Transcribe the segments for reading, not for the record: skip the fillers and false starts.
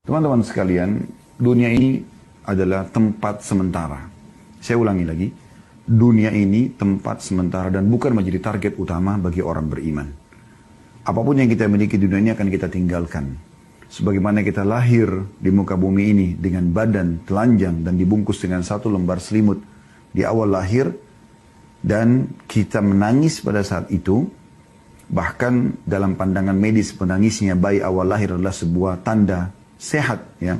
Teman-teman sekalian, dunia ini adalah tempat sementara. Saya ulangi lagi, dunia ini tempat sementara dan bukan menjadi target utama bagi orang beriman. Apapun yang kita miliki di dunia ini akan kita tinggalkan. Sebagaimana kita lahir di muka bumi ini dengan badan telanjang dan dibungkus dengan satu lembar selimut di awal lahir, dan kita menangis pada saat itu. Bahkan dalam pandangan medis, menangisnya bayi awal lahir adalah sebuah tanda sehat, ya.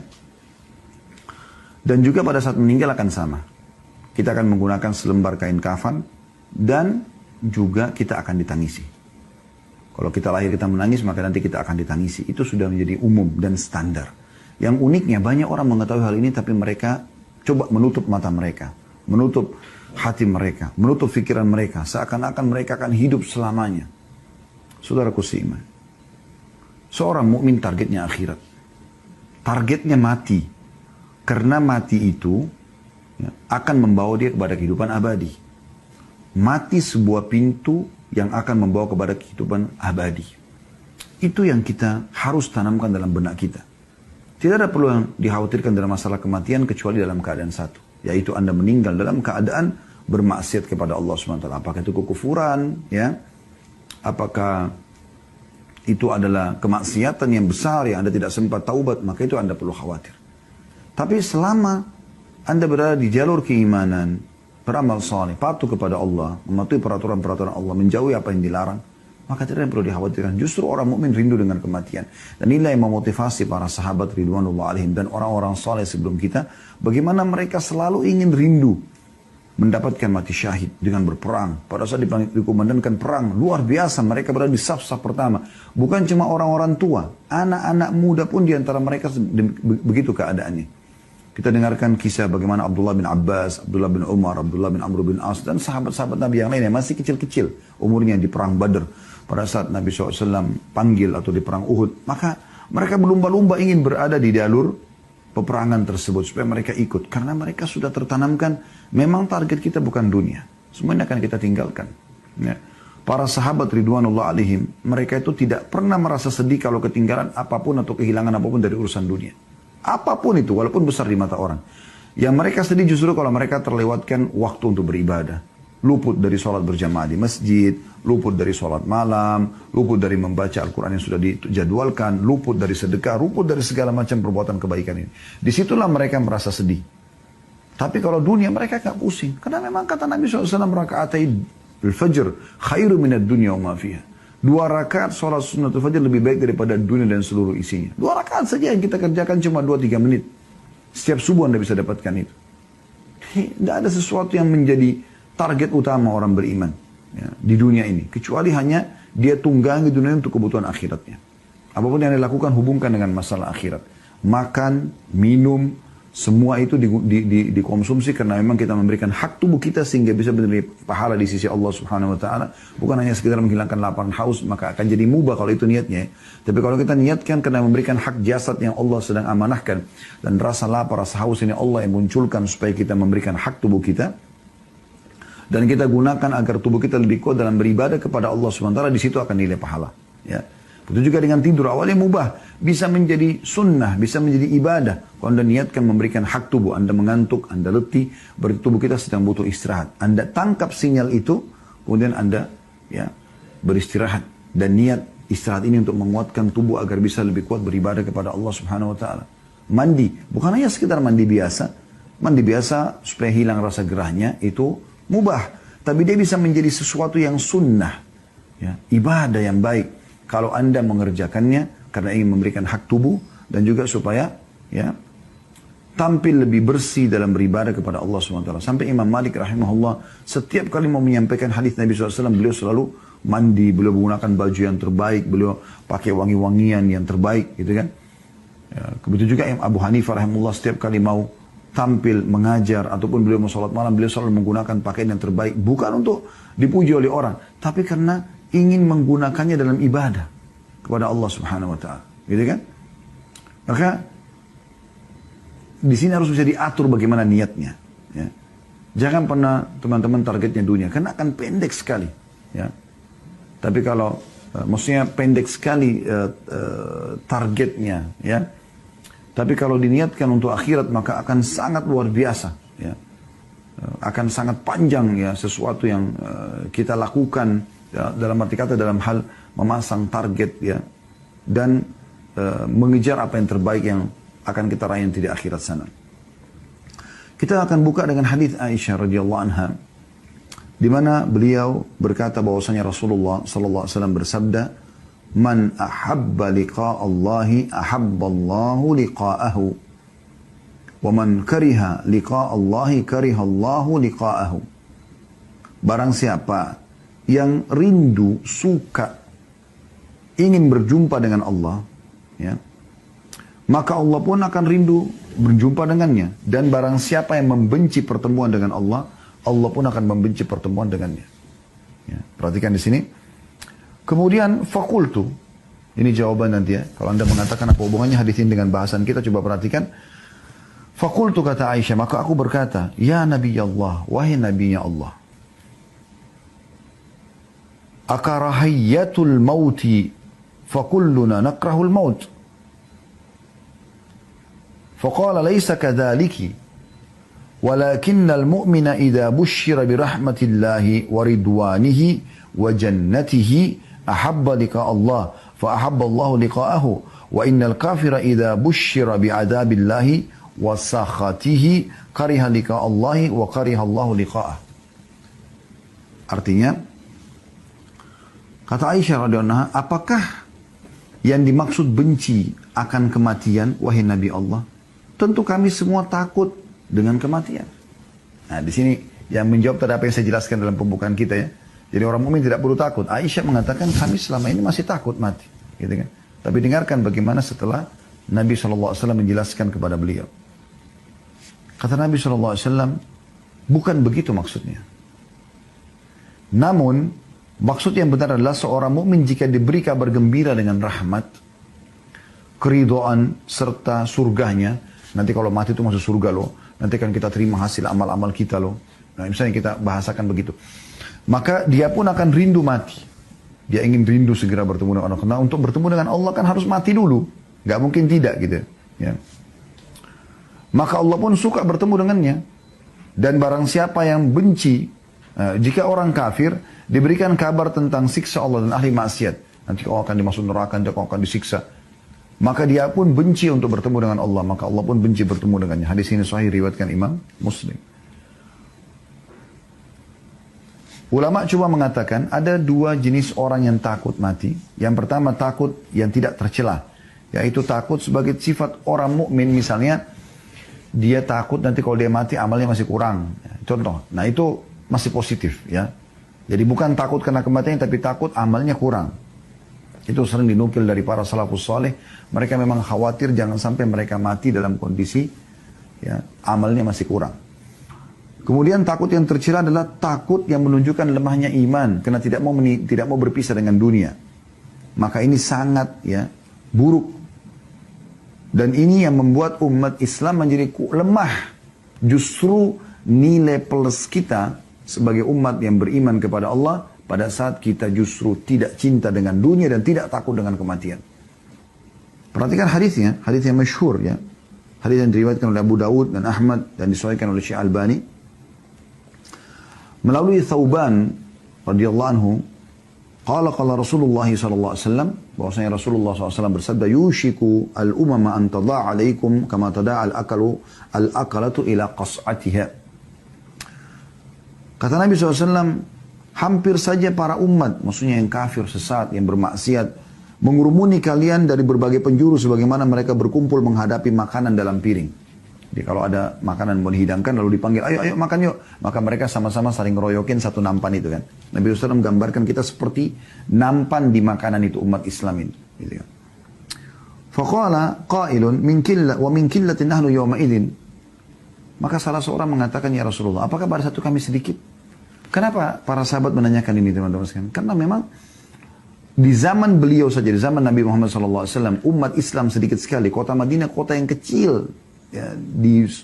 Dan juga pada saat meninggal akan sama. Kita akan menggunakan selembar kain kafan dan juga kita akan ditangisi. Kalau kita lahir kita menangis, maka nanti kita akan ditangisi. Itu sudah menjadi umum dan standar. Yang uniknya banyak orang mengetahui hal ini, tapi mereka coba menutup mata mereka, menutup hati mereka, menutup pikiran mereka, seakan-akan mereka akan hidup selamanya. Saudaraku seiman, seorang mukmin targetnya akhirat. Targetnya mati. Karena mati itu akan membawa dia kepada kehidupan abadi. Mati sebuah pintu yang akan membawa kepada kehidupan abadi. Itu yang kita harus tanamkan dalam benak kita. Tidak ada perlu yang dikhawatirkan dalam masalah kematian kecuali dalam keadaan satu. Yaitu Anda meninggal dalam keadaan bermaksiat kepada Allah SWT. Apakah itu kekufuran, ya? Apakah itu adalah kemaksiatan yang besar yang Anda tidak sempat taubat, maka itu Anda perlu khawatir. Tapi selama Anda berada di jalur keimanan, beramal saleh, patuh kepada Allah, mematuhi peraturan-peraturan Allah, menjauhi apa yang dilarang, maka tidak ada yang perlu dikhawatirkan. Justru orang mukmin rindu dengan kematian. Dan inilah yang memotivasi para sahabat ridwanullah alaihim dan orang-orang saleh sebelum kita, bagaimana mereka selalu ingin rindu mendapatkan mati syahid dengan berperang. Pada saat dikumandangkan perang, luar biasa. Mereka berada di saf-saf pertama. Bukan cuma orang-orang tua, anak-anak muda pun diantara mereka begitu keadaannya. Kita dengarkan kisah bagaimana Abdullah bin Abbas, Abdullah bin Umar, Abdullah bin Amr bin As, dan sahabat-sahabat Nabi yang lainnya masih kecil-kecil umurnya di perang Badr. Pada saat Nabi SAW panggil atau di perang Uhud, maka mereka berlumba-lumba ingin berada di jalur peperangan tersebut supaya mereka ikut. Karena mereka sudah tertanamkan, memang target kita bukan dunia. Semuanya akan kita tinggalkan. Ya. Para sahabat ridwanullah alaihim, mereka itu tidak pernah merasa sedih kalau ketinggalan apapun atau kehilangan apapun dari urusan dunia. Apapun itu, walaupun besar di mata orang. Yang mereka sedih justru kalau mereka terlewatkan waktu untuk beribadah. Luput dari sholat berjamaah di masjid, luput dari sholat malam, luput dari membaca Al-Quran yang sudah dijadwalkan, luput dari sedekah, luput dari segala macam perbuatan kebaikan ini. Disitulah mereka merasa sedih. Tapi kalau dunia mereka gak pusing. Karena memang kata Nabi SAW, raka'atai al-fajr khairu minad dunya wa ma fiha. 2 rakaat sholat sunnatul fajr lebih baik daripada dunia dan seluruh isinya. 2 rakaat saja yang kita kerjakan cuma 2-3 menit. Setiap subuh Anda bisa dapatkan itu. Tidak ada sesuatu yang menjadi target utama orang beriman, ya, di dunia ini. Kecuali hanya dia tunggangi dunia untuk kebutuhan akhiratnya. Apapun yang dilakukan hubungkan dengan masalah akhirat. Makan, minum, semua itu dikonsumsi karena memang kita memberikan hak tubuh kita sehingga bisa menerima pahala di sisi Allah Subhanahu wa taala, bukan hanya sekedar menghilangkan lapar haus, maka akan jadi mubah kalau itu niatnya. Tapi kalau kita niatkan karena memberikan hak jasad yang Allah sedang amanahkan, dan rasa lapar, rasa haus ini Allah yang munculkan supaya kita memberikan hak tubuh kita, dan kita gunakan agar tubuh kita lebih kuat dalam beribadah kepada Allah Subhanahu wa taala, di situ akan nilai pahala, ya. Begitu juga dengan tidur, awalnya mubah, bisa menjadi sunnah, bisa menjadi ibadah. Kalau Anda niatkan memberikan hak tubuh, Anda mengantuk, Anda letih, berarti tubuh kita sedang butuh istirahat. Anda tangkap sinyal itu, kemudian Anda, ya, beristirahat. Dan niat istirahat ini untuk menguatkan tubuh agar bisa lebih kuat beribadah kepada Allah Subhanahu wa taala. Mandi, bukan hanya sekedar mandi biasa. Mandi biasa supaya hilang rasa gerahnya, itu mubah. Tapi dia bisa menjadi sesuatu yang sunnah, ya, ibadah yang baik. Kalau Anda mengerjakannya karena ingin memberikan hak tubuh dan juga supaya, ya, tampil lebih bersih dalam beribadah kepada Allah SWT. Sampai Imam Malik rahimahullah setiap kali mau menyampaikan hadis Nabi SAW, beliau selalu mandi, beliau menggunakan baju yang terbaik, beliau pakai wangi-wangian yang terbaik, gitu kan. Ya, begitu juga Abu Hanifah rahimahullah setiap kali mau tampil mengajar ataupun beliau mau sholat malam, beliau selalu menggunakan pakaian yang terbaik, bukan untuk dipuji oleh orang, tapi karena ingin menggunakannya dalam ibadah kepada Allah Subhanahu wa taala, gitu kan? Maka di sini harus bisa diatur bagaimana niatnya, ya. Jangan pernah teman-teman targetnya dunia, karena akan pendek sekali, ya. Tapi kalau maksudnya pendek sekali targetnya, ya. Tapi kalau diniatkan untuk akhirat maka akan sangat luar biasa. Ya. Akan sangat panjang ya sesuatu yang kita lakukan ya, dalam arti kata dalam hal memasang target ya dan mengejar apa yang terbaik yang akan kita raih nanti di akhirat sana. Kita akan buka dengan hadis Aisyah radhiyallahu anha di mana beliau berkata bahwasanya Rasulullah sallallahu alaihi wasallam bersabda, "Man ahabba liqa Allahi ahabba Allahu liqa'ahu. Wa man kariha liqa Allahi kariha Allahu liqa'ahu." Barang siapa yang rindu, suka, ingin berjumpa dengan Allah, ya, maka Allah pun akan rindu berjumpa dengannya. Dan barang siapa yang membenci pertemuan dengan Allah, Allah pun akan membenci pertemuan dengannya. Ya, perhatikan di sini. Kemudian fakultu, ini jawaban nanti ya. Kalau anda mengatakan apa hubungannya hadis ini dengan bahasan kita, coba perhatikan. Fakultu kata Aisyah, maka aku berkata, ya Nabi Allah, wahai Nabinya Allah. Akarahiyatul mauti, fakulluna nakrahul maut. Faqala laysa kadhaliki, walakinnal mu'mina idha bushira birahmatillahi wa ridwanihi wa jannatihi ahabba liqa Allah, fa ahabba Allahu liqa'ahu, wa innal kafira idha bushira bi'adabillahi wa sakhatihi kariha liqa Allahi wa kariha Allahu liqa'ah. Artinya, kata Aisyah radhiyallahu anha, apakah yang dimaksud benci akan kematian, wahai Nabi Allah? Tentu kami semua takut dengan kematian. Nah, di sini yang menjawab tadi apa yang saya jelaskan dalam pembukaan kita ya. Jadi orang mukmin tidak perlu takut. Aisyah mengatakan kami selama ini masih takut mati, gitu kan? Tapi dengarkan bagaimana setelah Nabi SAW menjelaskan kepada beliau. Kata Nabi SAW, bukan begitu maksudnya. Namun, maksud yang benar adalah seorang mukmin jika diberi kabar gembira dengan rahmat, keridhaan serta surganya. Nanti kalau mati itu masuk surga loh. Nanti kan kita terima hasil amal-amal kita loh. Nah, misalnya kita bahasakan begitu. Maka dia pun akan rindu mati. Dia ingin rindu segera bertemu dengan Allah. Karena untuk bertemu dengan Allah kan harus mati dulu. Gak mungkin tidak gitu. Ya. Maka Allah pun suka bertemu dengannya. Dan barang siapa yang benci, jika orang kafir diberikan kabar tentang siksa Allah dan ahli maksiat. Nanti kau akan dimasuk neraka, nanti kau akan disiksa. Maka dia pun benci untuk bertemu dengan Allah. Maka Allah pun benci bertemu dengannya. Hadis ini sahih riwayatkan Imam Muslim. Ulama coba mengatakan ada dua jenis orang yang takut mati. Yang pertama takut yang tidak tercela. Yaitu takut sebagai sifat orang mukmin. Misalnya dia takut nanti kalau dia mati amalnya masih kurang. Contoh. Nah itu masih positif ya. Jadi bukan takut karena kematian tapi takut amalnya kurang. Itu sering dinukil dari para salafus saleh. Mereka memang khawatir jangan sampai mereka mati dalam kondisi ya, amalnya masih kurang. Kemudian takut yang tercela adalah takut yang menunjukkan lemahnya iman karena tidak mau berpisah dengan dunia. Maka ini sangat ya buruk. Dan ini yang membuat umat Islam menjadi lemah. Justru nilai plus kita sebagai umat yang beriman kepada Allah pada saat kita justru tidak cinta dengan dunia dan tidak takut dengan kematian. Perhatikan hadisnya, hadis yang masyhur ya. Hadis yang diriwayatkan oleh Abu Dawud dan Ahmad dan disahihkan oleh Syekh Albani. Melalui Thauban radhiyallahu anhu, qala Rasulullah sallallahu alaihi wasallam, bahwasanya Rasulullah SAW bersabda, yushiku al-umama an tada'a alaikum kama tada'a al-akalatu ila qas'atiha. Kata Nabi SAW, hampir saja para umat, maksudnya yang kafir, sesat, yang bermaksiat, mengurumuni kalian dari berbagai penjuru sebagaimana mereka berkumpul menghadapi makanan dalam piring. Jadi kalau ada makanan mau dihidangkan lalu dipanggil, ayo makan yuk. Maka mereka sama-sama saling ngeroyokin satu nampan itu kan. Nabi SAW menggambarkan kita seperti nampan di makanan itu umat Islam ini. Gitu kan. Faqala qailun min killatin nahnu yawma idzin. Maka salah seorang mengatakan, ya Rasulullah, apakah pada satu kami sedikit? Kenapa para sahabat menanyakan ini teman-teman sekalian? Karena memang di zaman beliau saja, di zaman Nabi Muhammad SAW, umat Islam sedikit sekali. Kota Madinah kota yang kecil ya,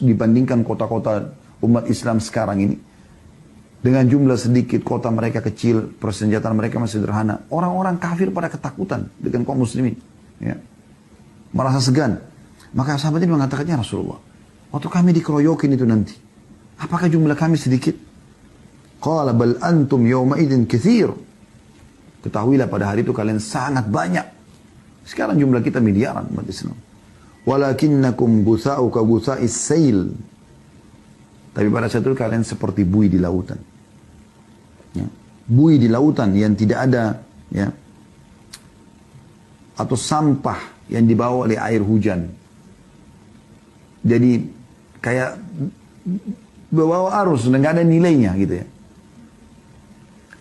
dibandingkan kota-kota umat Islam sekarang ini. Dengan jumlah sedikit, kota mereka kecil, persenjataan mereka masih sederhana. Orang-orang kafir pada ketakutan dengan kaum muslimin. Ya. Merasa segan. Maka sahabat ini mengatakannya, Rasulullah, waktu kami dikeroyokin itu nanti, apakah jumlah kami sedikit? Qala bal antum yawma idin katsir. Ketahuilah pada hari itu kalian sangat banyak. Sekarang jumlah kita miliaran umat Islam. Walakinnakum gutha'u ka gutha'is sail. Tapi pada saat itu kalian seperti buih di lautan. Ya. Buih di lautan yang tidak ada, ya, atau sampah yang dibawa oleh air hujan. Jadi kayak bawa arus dan nggak ada nilainya gitu ya.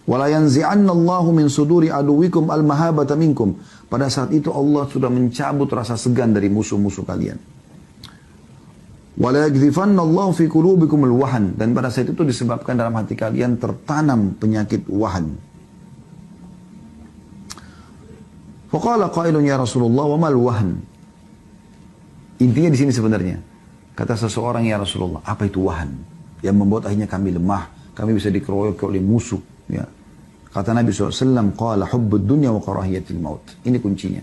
Wala yanzi'anna Allahu min suduri aduwikum al-mahabata minkum. Pada saat itu Allah sudah mencabut rasa segan dari musuh-musuh kalian. Wala yaghzifanna Allahu fi qulubikum al-wahan. Dan pada saat itu disebabkan dalam hati kalian tertanam penyakit wahan. Faqala qailun ya Rasulullah wa mal wahan. Intinya di sini sebenarnya, kata seseorang, ya Rasulullah, apa itu wahan? Yang membuat akhirnya kami lemah, kami bisa dikeroyok oleh musuh. Ya. Kata Nabi SAW, qala hubbud dunya wa karahiyatil maut. Ini kuncinya.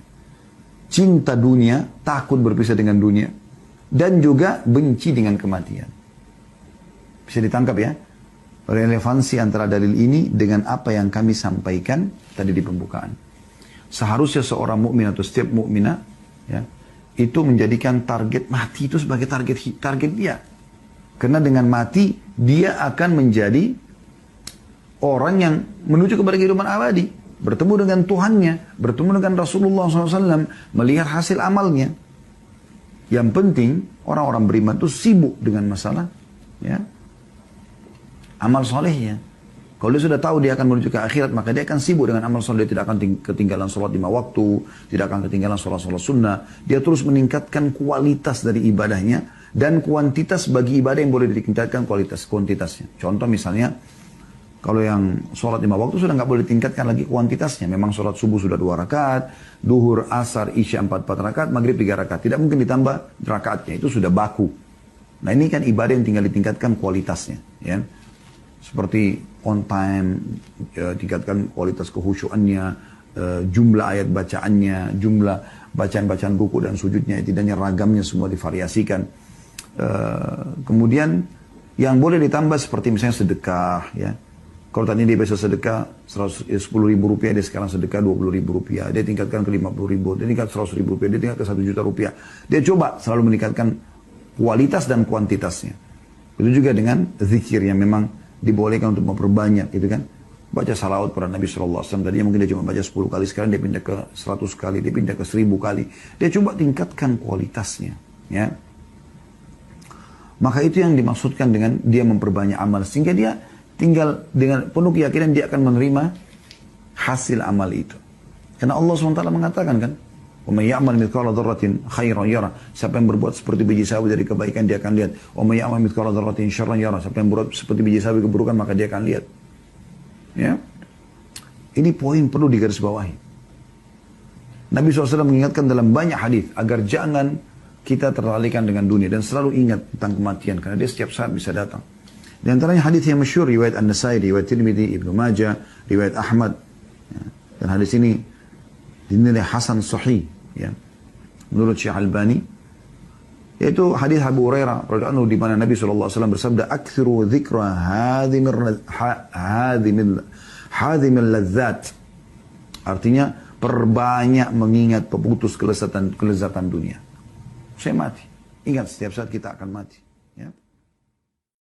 Cinta dunia, takut berpisah dengan dunia, dan juga benci dengan kematian. Bisa ditangkap ya? Relevansi antara dalil ini dengan apa yang kami sampaikan tadi di pembukaan. Seharusnya seorang mukmin atau setiap mukminah, ya, itu menjadikan target mati itu sebagai target dia. Karena dengan mati, dia akan menjadi orang yang menuju kepada kehidupan abadi. Bertemu dengan Tuhannya, bertemu dengan Rasulullah SAW, melihat hasil amalnya. Yang penting, orang-orang beriman itu sibuk dengan masalah, ya, amal solehnya. Kalau dia sudah tahu dia akan menuju ke akhirat, maka dia akan sibuk dengan amal soleh. Dia tidak akan ketinggalan sholat 5 waktu, tidak akan ketinggalan sholat-sholat sunnah. Dia terus meningkatkan kualitas dari ibadahnya, dan kuantitas bagi ibadah yang boleh ditingkatkan kuantitasnya. Contoh misalnya, kalau yang sholat 5 waktu sudah nggak boleh ditingkatkan lagi kuantitasnya. Memang sholat subuh sudah 2 rakaat, duhur, asar, isya 4 rakaat, maghrib 3 rakaat. Tidak mungkin ditambah rakaatnya, itu sudah baku. Nah ini kan ibadah yang tinggal ditingkatkan kualitasnya. Ya. Seperti on time, tingkatkan kualitas kehusyuannya, jumlah ayat bacaannya, jumlah bacaan-bacaan ruku dan sujudnya, tidaknya ragamnya semua divariasikan. Kemudian yang boleh ditambah seperti misalnya sedekah, ya. Kalau tadi dia biasa sedekah 10.000 rupiah, dia sekarang sedekah 20.000 rupiah, dia tingkatkan ke 50.000, dia tingkat 100.000 rupiah, dia tingkat ke 1 juta rupiah. Dia coba selalu meningkatkan kualitas dan kuantitasnya. Itu juga dengan zikir yang memang dibolehkan untuk memperbanyak, gitu kan. Baca salawat pada Nabi SAW, tadinya mungkin dia cuma baca 10 kali, sekarang dia pindah ke 100 kali, dia pindah ke 1000 kali. Dia coba tingkatkan kualitasnya, ya. Maka itu yang dimaksudkan dengan dia memperbanyak amal, sehingga dia tinggal dengan penuh keyakinan dia akan menerima hasil amal itu. Karena Allah SWT mengatakan kan, "Wa may ya'mal mithqala dzarratin khairan yara." Siapa yang berbuat seperti biji sawi dari kebaikan dia akan lihat. "Wa may ya'mal mithqala dzarratin syarran yara." Siapa yang berbuat seperti biji sawi keburukan maka dia akan lihat. Ya. Ini poin perlu digarisbawahi. Nabi SAW mengingatkan dalam banyak hadis agar jangan kita teralihkan dengan dunia dan selalu ingat tentang kematian karena dia setiap saat bisa datang. Di antaranya hadis yang masyhur riwayat An-Nasai, riwayat Tirmidzi, Ibnu Majah, riwayat Ahmad. Ya. Dan hadis ini dinilai hasan sahih, ya, menurut Syekh Albani, yaitu hadis Abu Hurairah radhiyallahu anhu di mana Nabi SAW bersabda, "Aktsiru dzikra hadhimil ladzat." Artinya perbanyak mengingat pemutus kelezatan dunia. Saya mati. Ingat setiap saat kita akan mati.